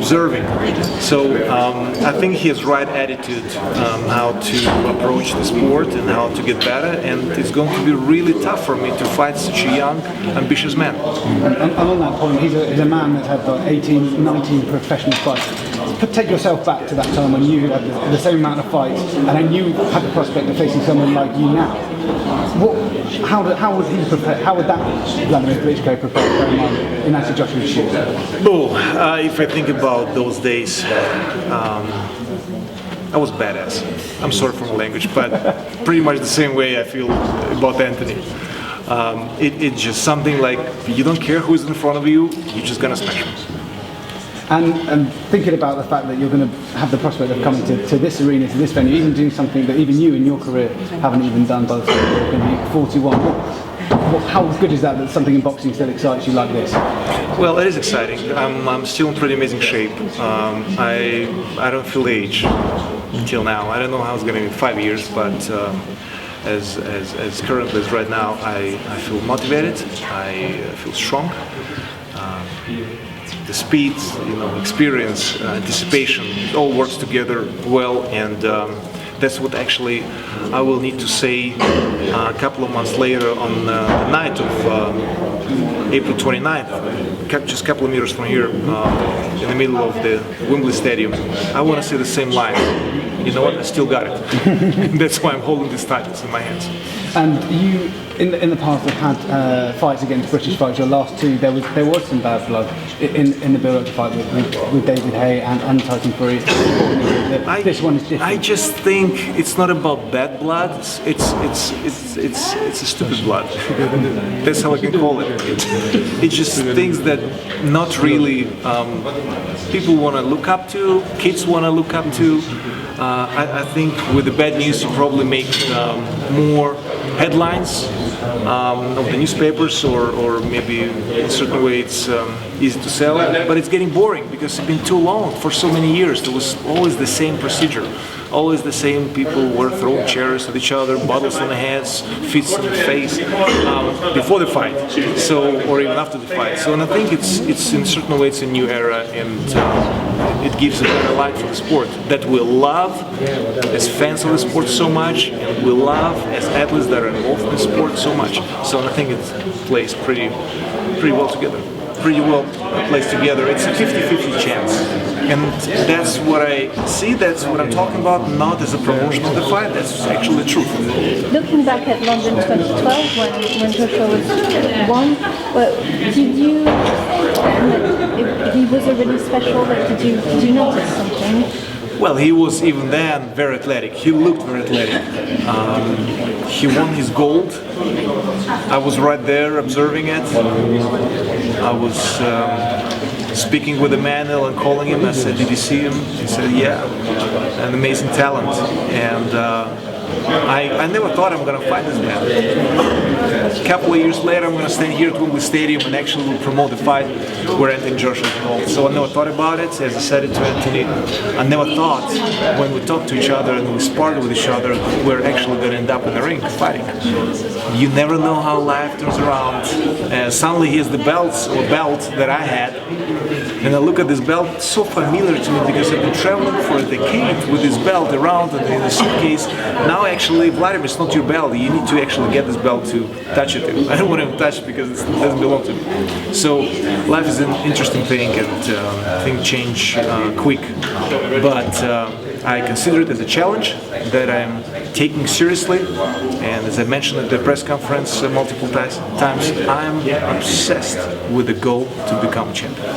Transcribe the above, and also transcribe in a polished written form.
observing. So I think he has right attitude how to approach the sport and how to get better, and it's going to be really tough for me to fight such a young, ambitious man. And on that point, he's a man that's had like 18, 19 professional fights. Take yourself back to that time when you had the same amount of fights, and then you had the prospect of facing someone like you now. How would he prepare? How would that Wladimir Klitschko prepare in that Joshua's shoes? Oh, if I think about those days, I was badass. I'm sorry for my language, but pretty much the same way I feel about Anthony. It's just something like you don't care who's in front of you, you're just gonna smash him. And thinking about the fact that you're going to have the prospect of coming to this arena, to this venue, even doing something that even you in your career haven't even done by the time you're going to be 41. How good is that something in boxing still excites you like this? Well, it is exciting. I'm still in pretty amazing shape. I don't feel age until now. I don't know how it's going to be in 5 years, but as currently as right now, I feel motivated. I feel strong. The speed, experience, anticipation, it all works together well, and that's what actually I will need to say a couple of months later on the night of April 29th, just a couple of meters from here, in the middle of the WEMBLEY Stadium. I want to see the same line. You know what? I still got it. That's why I'm holding these titles in my hands. And you, in the past, have had fights against British fighters. Your last two, there was some bad blood in the build-up to fight with David Hay and Tyson Fury. This one is different. I just think it's not about bad blood. It's a stupid blood. That's how I can call it. It's just things that not really people want to look up to. Kids want to look up to. I think with the bad news you probably make more headlines of the newspapers, or maybe in a certain way it's easy to sell, but it's getting boring because it's been too long. For so many years there was always the same procedure, always the same people were throwing chairs at each other, bottles on the heads, fists in the face before the fight, or even after the fight. So, and I think it's in a certain way it's a new era, and it gives a better light for the sport that we love as fans of the sport so much, and we love as athletes that are involved in the sport so much. So I think it plays pretty well together. Pretty well placed together. It's a 50-50 chance, and that's what I see. That's what I'm talking about. Not as a promotion of the fight. That's actually the truth. Looking back at London 2012, when Joshua was won, well, did you? He was already special. Did you notice something? Well, he was even then very athletic. He looked very athletic. He won his gold. I was right there observing it. I was speaking with Emmanuel and calling him. I said, "Did you see him?" He said, "Yeah, an amazing talent." And I never thought I'm going to fight this man. A couple of years later, I'm going to stand here at WEMBLEY Stadium and actually will promote the fight where Anthony Joshua is involved. So I never thought about it. As I said it to Anthony, I never thought when we talked to each other and we sparred with each other, we're actually going to end up in the ring fighting. You never know how life turns around. Suddenly he has the belt that I had, and I look at this belt, so familiar to me because I've been traveling for a decade with this belt around and in a suitcase. Now actually, Wladimir, it's not your belt. You need to actually get this belt to touch it. I don't want to touch it because it doesn't belong to me. So life is an interesting thing, and things change quick. But I consider it as a challenge that I'm taking seriously. And as I mentioned at the press conference multiple times, I'm obsessed with the goal to become champion.